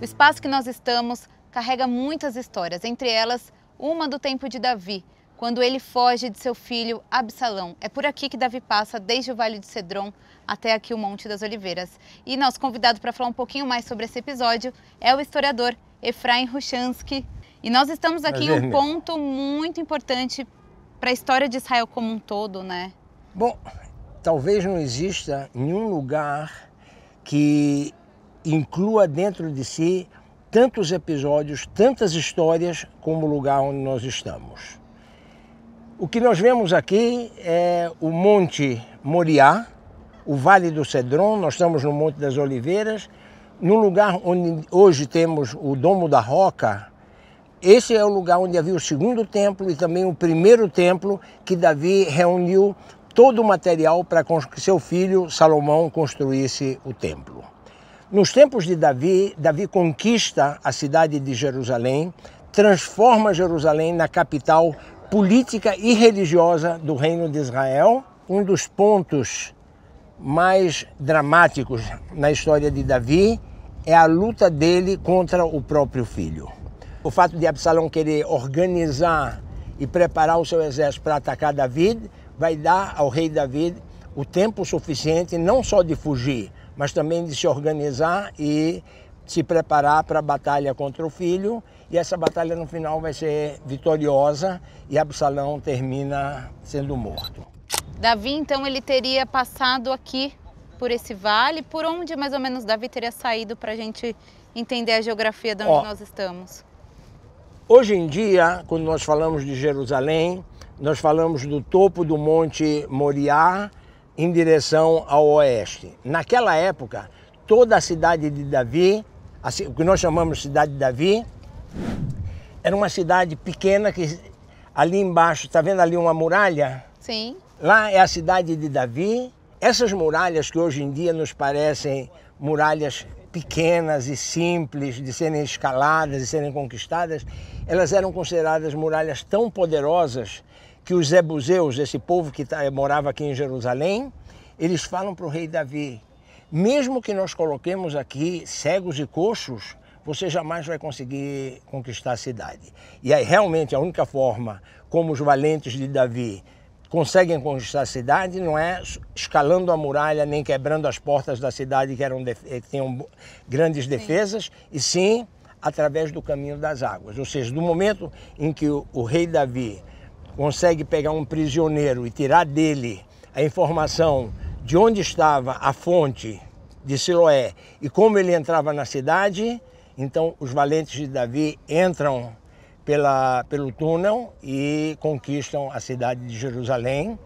O espaço que nós estamos carrega muitas histórias, entre elas uma do tempo de Davi, quando ele foge de seu filho Absalão. É por aqui que Davi passa, desde o Vale de Cedron até aqui o Monte das Oliveiras. E nosso convidado para falar um pouquinho mais sobre esse episódio é o historiador Efraim Hruchansky. E nós estamos aqui em um ponto muito importante para a história de Israel como um todo, né? Bom, talvez não exista nenhum lugar que inclua dentro de si tantos episódios, tantas histórias como o lugar onde nós estamos. O que nós vemos aqui é o Monte Moriá, o Vale do Cedron. Nós estamos no Monte das Oliveiras, no lugar onde hoje temos o Domo da Roca. Esse é o lugar onde havia o segundo templo e também o primeiro templo, que Davi reuniu todo o material para que seu filho Salomão construísse o templo. Nos tempos de Davi, Davi conquista a cidade de Jerusalém, transforma Jerusalém na capital política e religiosa do reino de Israel. Um dos pontos mais dramáticos na história de Davi é a luta dele contra o próprio filho. O fato de Absalão querer organizar e preparar o seu exército para atacar Davi vai dar ao rei Davi o tempo suficiente não só de fugir, mas também de se organizar e se preparar para a batalha contra o filho. E essa batalha no final vai ser vitoriosa e Absalão termina sendo morto. Davi, então, ele teria passado aqui por esse vale. Por onde mais ou menos Davi teria saído para a gente entender a geografia de onde nós estamos? Hoje em dia, quando nós falamos de Jerusalém, nós falamos do topo do Monte Moriá em direção ao oeste. Naquela época, toda a cidade de Davi, o que nós chamamos de cidade de Davi, era uma cidade pequena que ali embaixo, está vendo ali uma muralha? Sim. Lá é a cidade de Davi. Essas muralhas que hoje em dia nos parecem muralhas pequenas e simples de serem escaladas e serem conquistadas, elas eram consideradas muralhas tão poderosas que os jebuseus, esse povo que morava aqui em Jerusalém, eles falam para o rei Davi: mesmo que nós coloquemos aqui cegos e coxos, você jamais vai conseguir conquistar a cidade. E aí realmente a única forma como os valentes de Davi conseguem conquistar a cidade não é escalando a muralha nem quebrando as portas da cidade que tinham grandes defesas, e sim através do caminho das águas. Ou seja, do momento em que o rei Davi consegue pegar um prisioneiro e tirar dele a informação de onde estava a fonte de Siloé e como ele entrava na cidade, então os valentes de Davi entram pelo túnel e conquistam a cidade de Jerusalém,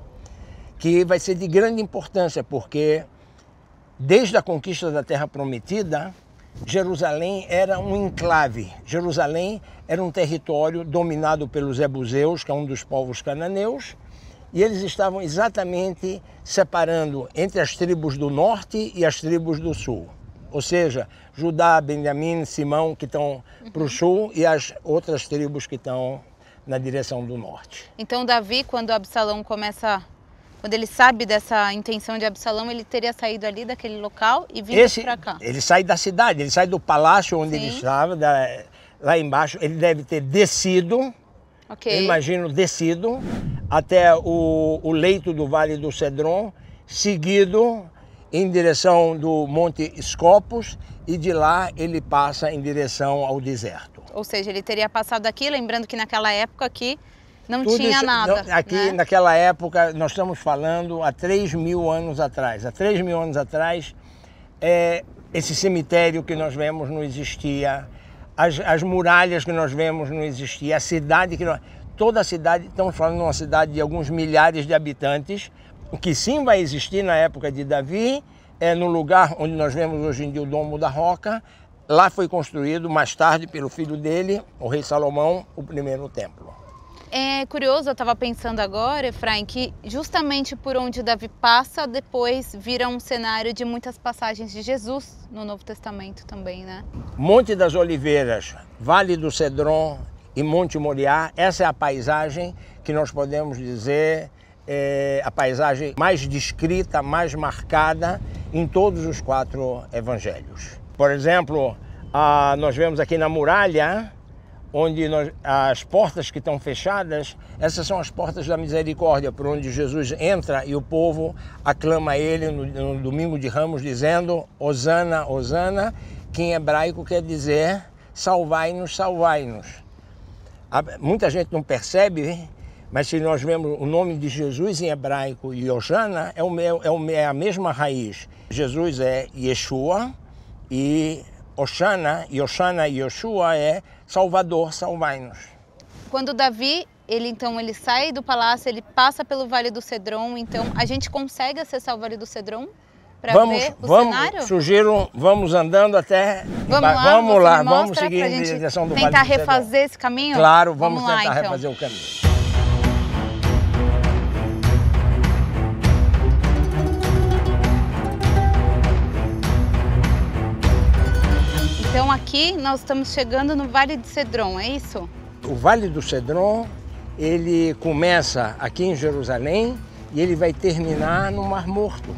que vai ser de grande importância, porque desde a conquista da Terra Prometida, Jerusalém era um enclave. Jerusalém era um território dominado pelos jebuseus, que é um dos povos cananeus, e eles estavam exatamente separando entre as tribos do norte e as tribos do sul. Ou seja, Judá, Benjamim, Simão, que estão para o sul, e as outras tribos que estão na direção do norte. Então Davi, quando ele sabe dessa intenção de Absalão, ele teria saído ali daquele local e vindo para cá? Ele sai da cidade, ele sai do palácio onde ele estava, lá embaixo. Ele deve ter descido, eu imagino descido, até o leito do Vale do Cedron, seguido em direção do Monte Escopos, e de lá ele passa em direção ao deserto. Ou seja, ele teria passado aqui, lembrando que naquela época aqui não tinha nada. Aqui, né? Naquela época, nós estamos falando há 3.000 anos atrás. Há 3.000 anos atrás, esse cemitério que nós vemos não existia, as muralhas que nós vemos não existiam, a cidade toda a cidade, estamos falando de uma cidade de alguns milhares de habitantes. O que sim vai existir na época de Davi é no lugar onde nós vemos hoje em dia o Domo da Roca. Lá foi construído mais tarde pelo filho dele, o rei Salomão, o primeiro templo. É curioso, eu estava pensando agora, Efraim, que justamente por onde Davi passa, depois vira um cenário de muitas passagens de Jesus no Novo Testamento também, né? Monte das Oliveiras, Vale do Cedron e Monte Moriá, essa é a paisagem que nós podemos dizer a paisagem mais descrita, mais marcada em todos os 4 evangelhos. Por exemplo, Nós vemos aqui na muralha, onde as portas que estão fechadas, essas são as portas da misericórdia, por onde Jesus entra e o povo aclama a ele no domingo de Ramos, dizendo: Hosana, Hosana, que em hebraico quer dizer salvai-nos, salvai-nos. Muita gente não percebe, mas se nós vemos o nome de Jesus em hebraico e Hosana, é a mesma raiz. Jesus é Yeshua e Hoshana, Yoshana e Yoshua é Salvador, salvai-nos. Quando Davi, ele sai do palácio, ele passa pelo Vale do Cedron, então a gente consegue acessar o Vale do Cedron para ver o cenário? Sugiro, vamos andando até... Vamos lá, vamos seguir em direção do Vale do Cedron. Tentar refazer esse caminho? Claro, vamos tentar refazer o caminho. Então aqui nós estamos chegando no Vale do Cedron, é isso? O Vale do Cedron, ele começa aqui em Jerusalém e ele vai terminar no Mar Morto.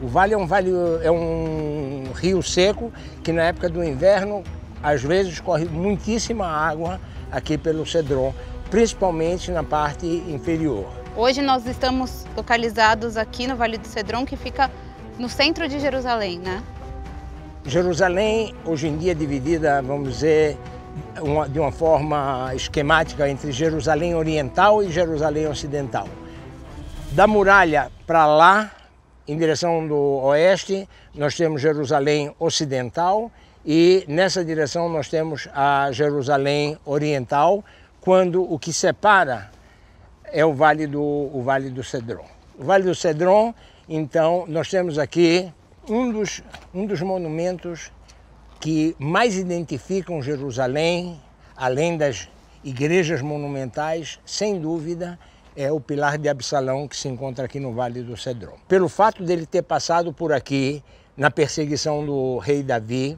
O vale é um rio seco que na época do inverno, às vezes, corre muitíssima água aqui pelo Cedron, principalmente na parte inferior. Hoje nós estamos localizados aqui no Vale do Cedron, que fica no centro de Jerusalém, né? Jerusalém, hoje em dia, é dividida, vamos dizer, de uma forma esquemática entre Jerusalém Oriental e Jerusalém Ocidental. Da muralha para lá, em direção do oeste, nós temos Jerusalém Ocidental e nessa direção nós temos a Jerusalém Oriental, quando o que separa é o Vale do Cedron. O Vale do Cedron, então, nós temos aqui um dos monumentos que mais identificam Jerusalém, além das igrejas monumentais, sem dúvida, é o Pilar de Absalão, que se encontra aqui no Vale do Cedron. Pelo fato dele ter passado por aqui na perseguição do rei Davi,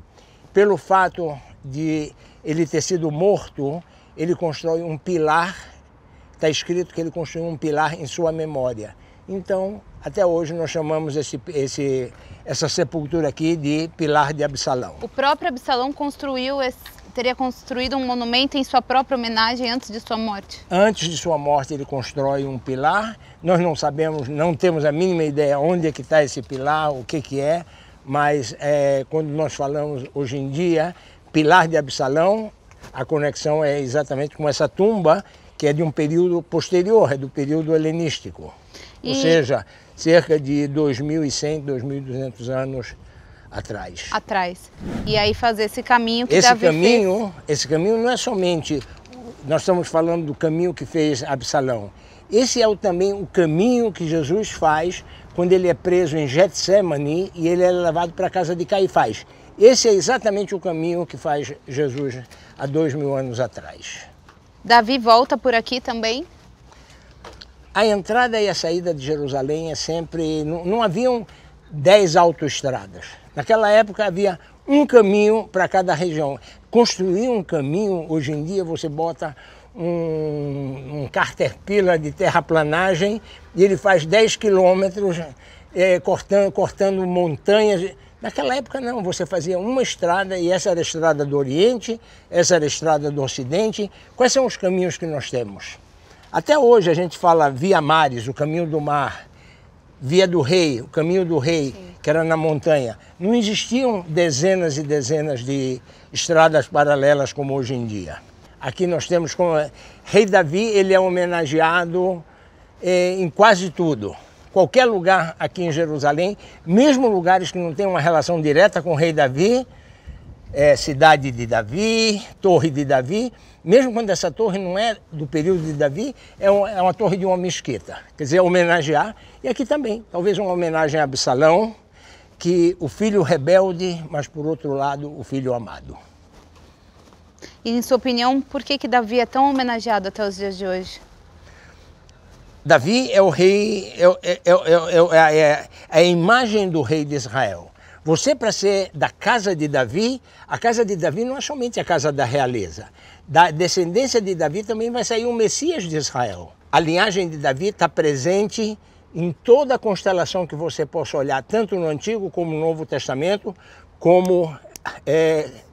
pelo fato de ele ter sido morto, ele constrói um pilar, está escrito que ele construiu um pilar em sua memória. Então, até hoje nós chamamos essa sepultura aqui de Pilar de Absalão. O próprio Absalão teria construído um monumento em sua própria homenagem antes de sua morte? Antes de sua morte ele constrói um pilar. Nós não sabemos, não temos a mínima ideia onde é que está esse pilar, o que é, mas quando nós falamos hoje em dia, Pilar de Absalão, a conexão é exatamente com essa tumba, que é de um período posterior, é do período helenístico. Ou seja, cerca de 2.100, 2.200 anos atrás. E aí fazer esse caminho que Davi fez. Esse caminho não é somente, nós estamos falando do caminho que fez Absalão. Esse é também o caminho que Jesus faz quando ele é preso em Getsemane e ele é levado para a casa de Caifás. Esse é exatamente o caminho que faz Jesus há 2.000 anos atrás. Davi volta por aqui também? A entrada e a saída de Jerusalém é sempre... Não haviam 10 autoestradas. Naquela época havia um caminho para cada região. Construir um caminho, hoje em dia você bota um Caterpillar de terraplanagem e ele faz 10 quilômetros cortando montanhas. Naquela época não, você fazia uma estrada e essa era a estrada do Oriente, essa era a estrada do Ocidente. Quais são os caminhos que nós temos? Até hoje a gente fala Via Maris, o caminho do mar, Via do Rei, o caminho do rei, sim, que era na montanha. Não existiam dezenas e dezenas de estradas paralelas como hoje em dia. Aqui nós temos como Rei Davi, ele é homenageado em quase tudo. Qualquer lugar aqui em Jerusalém, mesmo lugares que não têm uma relação direta com o Rei Davi, Cidade de Davi, Torre de Davi, mesmo quando essa torre não é do período de Davi, é uma torre de uma mesquita, quer dizer, homenagear. E aqui também, talvez uma homenagem a Absalão, que o filho rebelde, mas por outro lado, o filho amado. E em sua opinião, por que Davi é tão homenageado até os dias de hoje? Davi é o rei, é a imagem do rei de Israel. Você, para ser da casa de Davi, a casa de Davi não é somente a casa da realeza. Da descendência de Davi também vai sair o Messias de Israel. A linhagem de Davi está presente em toda a constelação que você possa olhar, tanto no Antigo como no Novo Testamento, como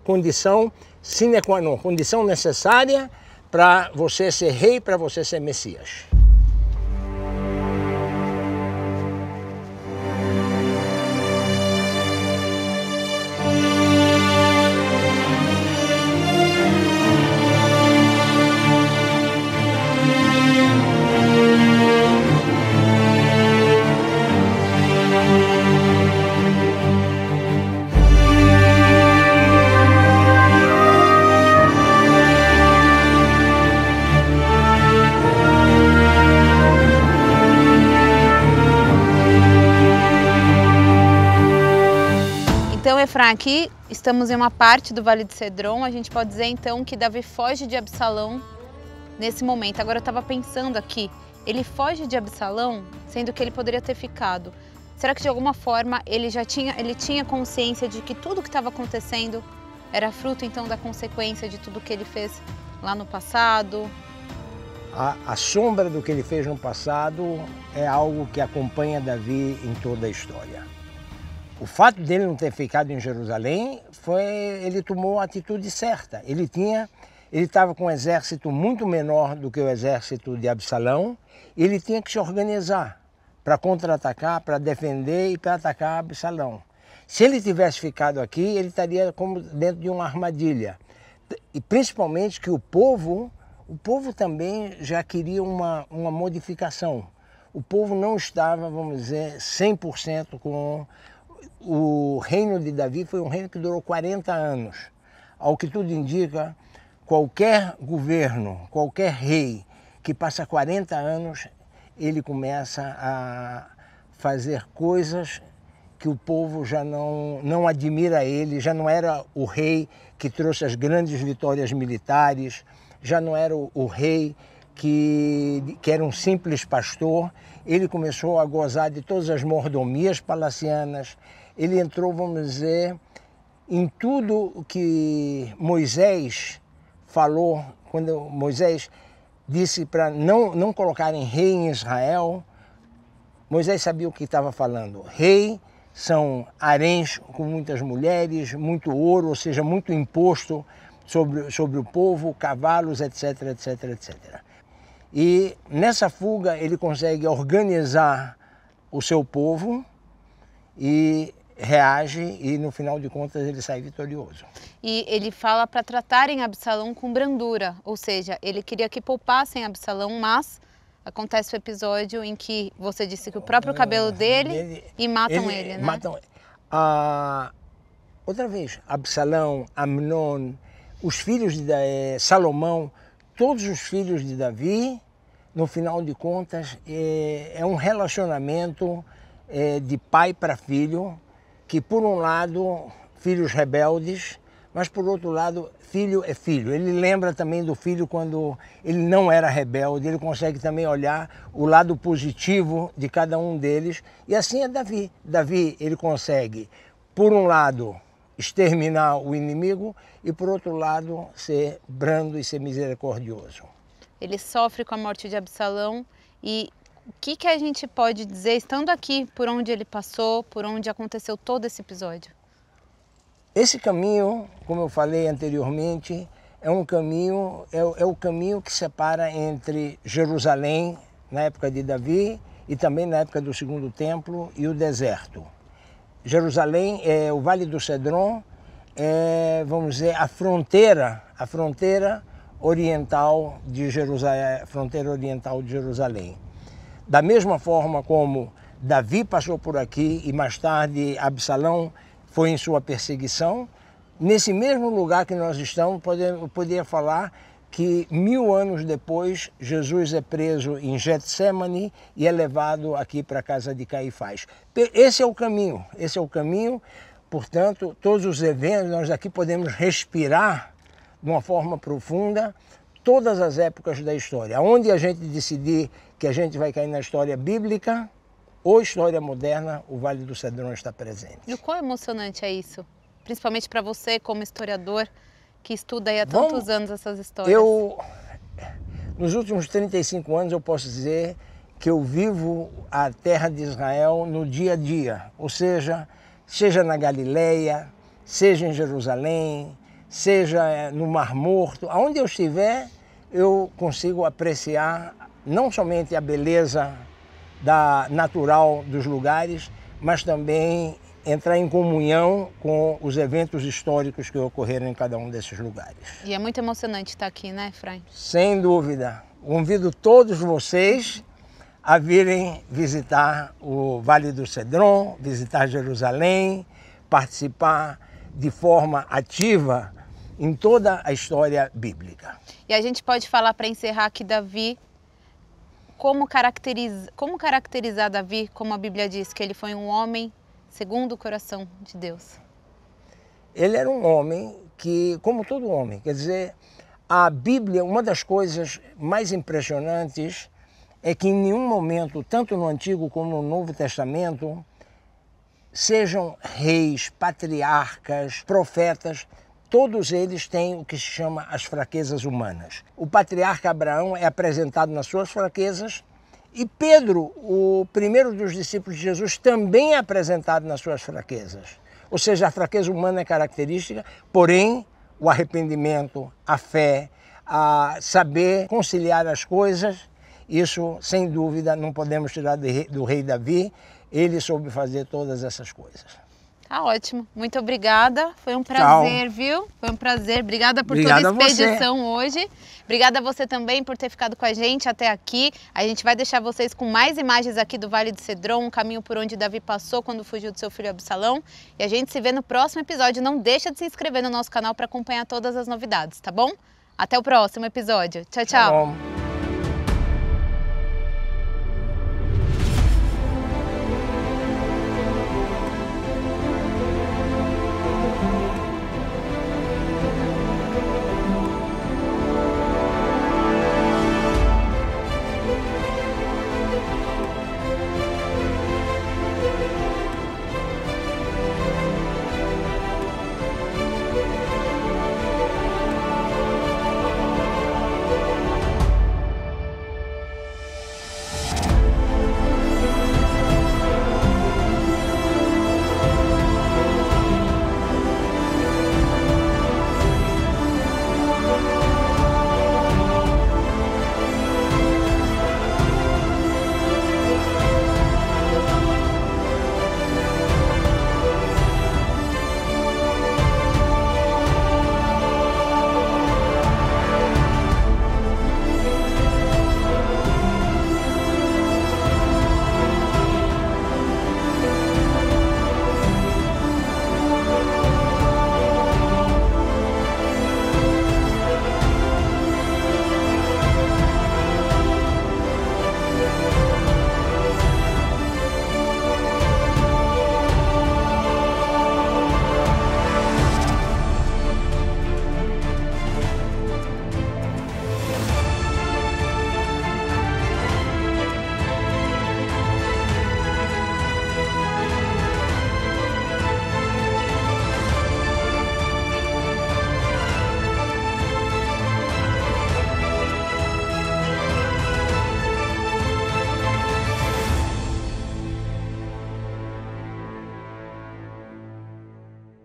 condição sine qua non, condição necessária para você ser rei, para você ser Messias. Então, Efraim, aqui estamos em uma parte do Vale de Cedron. A gente pode dizer então que Davi foge de Absalão nesse momento. Agora eu estava pensando aqui, ele foge de Absalão, sendo que ele poderia ter ficado. Será que de alguma forma ele tinha consciência de que tudo que estava acontecendo era fruto então da consequência de tudo que ele fez lá no passado? A sombra do que ele fez no passado é algo que acompanha Davi em toda a história. O fato dele não ter ficado em Jerusalém ele tomou a atitude certa. Ele estava com um exército muito menor do que o exército de Absalão, e ele tinha que se organizar para contra-atacar, para defender e para atacar Absalão. Se ele tivesse ficado aqui, ele estaria como dentro de uma armadilha. E principalmente que o povo também já queria uma modificação. O povo não estava, vamos dizer, 100% com... O reino de Davi foi um reino que durou 40 anos. Ao que tudo indica, qualquer governo, qualquer rei que passa 40 anos, ele começa a fazer coisas que o povo já não admira ele, já não era o rei que trouxe as grandes vitórias militares, já não era o rei que era um simples pastor. Ele começou a gozar de todas as mordomias palacianas. Ele entrou, vamos dizer, em tudo o que Moisés falou, quando Moisés disse para não colocarem rei em Israel. Moisés sabia o que estava falando. Rei são haréns com muitas mulheres, muito ouro, ou seja, muito imposto sobre o povo, cavalos, etc, etc, etc. E nessa fuga ele consegue organizar o seu povo e reage, e no final de contas ele sai vitorioso. E ele fala para tratarem Absalão com brandura, ou seja, ele queria que poupassem Absalão, mas acontece o episódio em que você disse que o próprio cabelo dele e matam ele, né? Matam. Outra vez, Absalão, Amnon, os filhos de Salomão, todos os filhos de Davi, no final de contas, é um relacionamento de pai para filho, que por um lado, filhos rebeldes, mas por outro lado, filho é filho. Ele lembra também do filho quando ele não era rebelde, ele consegue também olhar o lado positivo de cada um deles, e assim é Davi. Davi, ele consegue, por um lado, exterminar o inimigo e por outro lado, ser brando e ser misericordioso. Ele sofre com a morte de Absalão, e o que a gente pode dizer, estando aqui, por onde ele passou, por onde aconteceu todo esse episódio? Esse caminho, como eu falei anteriormente, é um caminho, é o caminho que separa entre Jerusalém, na época de Davi, e também na época do Segundo Templo, e o deserto. Jerusalém é o Vale do Cedron, vamos dizer, a fronteira oriental de Jerusalém, Da mesma forma como Davi passou por aqui e mais tarde Absalão foi em sua perseguição, nesse mesmo lugar que nós estamos, eu poderia falar que 1000 anos depois Jesus é preso em Getsemane e é levado aqui para a casa de Caifás. Esse é o caminho, portanto, todos os eventos, nós aqui podemos respirar de uma forma profunda todas as épocas da história. Onde a gente decidir que a gente vai cair na história bíblica ou história moderna, o Vale do Cedron está presente. E o quão emocionante é isso? Principalmente para você, como historiador, que estuda aí há tantos anos essas histórias. Nos últimos 35 anos, eu posso dizer que eu vivo a terra de Israel no dia a dia. Ou seja na Galileia, seja em Jerusalém, seja no Mar Morto, aonde eu estiver, eu consigo apreciar não somente a beleza natural dos lugares, mas também entrar em comunhão com os eventos históricos que ocorreram em cada um desses lugares. E é muito emocionante estar aqui, né, Efraim? Sem dúvida. Convido todos vocês a virem visitar o Vale do Cedron, visitar Jerusalém, participar de forma ativa em toda a história bíblica. E a gente pode falar, para encerrar aqui, Davi, como caracterizar Davi, como a Bíblia diz, que ele foi um homem segundo o coração de Deus? Ele era um homem que, como todo homem, quer dizer, a Bíblia, uma das coisas mais impressionantes é que em nenhum momento, tanto no Antigo como no Novo Testamento, sejam reis, patriarcas, profetas, todos eles têm o que se chama as fraquezas humanas. O patriarca Abraão é apresentado nas suas fraquezas e Pedro, o primeiro dos discípulos de Jesus, também é apresentado nas suas fraquezas. Ou seja, a fraqueza humana é característica, porém o arrependimento, a fé, a saber conciliar as coisas, isso sem dúvida não podemos tirar do rei Davi, ele soube fazer todas essas coisas. Tá ótimo, muito obrigada, foi um prazer, viu? Foi um prazer, obrigada por toda a expedição hoje. Obrigada a você também por ter ficado com a gente até aqui. A gente vai deixar vocês com mais imagens aqui do Vale de Cedron, um caminho por onde Davi passou quando fugiu do seu filho Absalão. E a gente se vê no próximo episódio. Não deixa de se inscrever no nosso canal para acompanhar todas as novidades, tá bom? Até o próximo episódio. Tchau, tchau.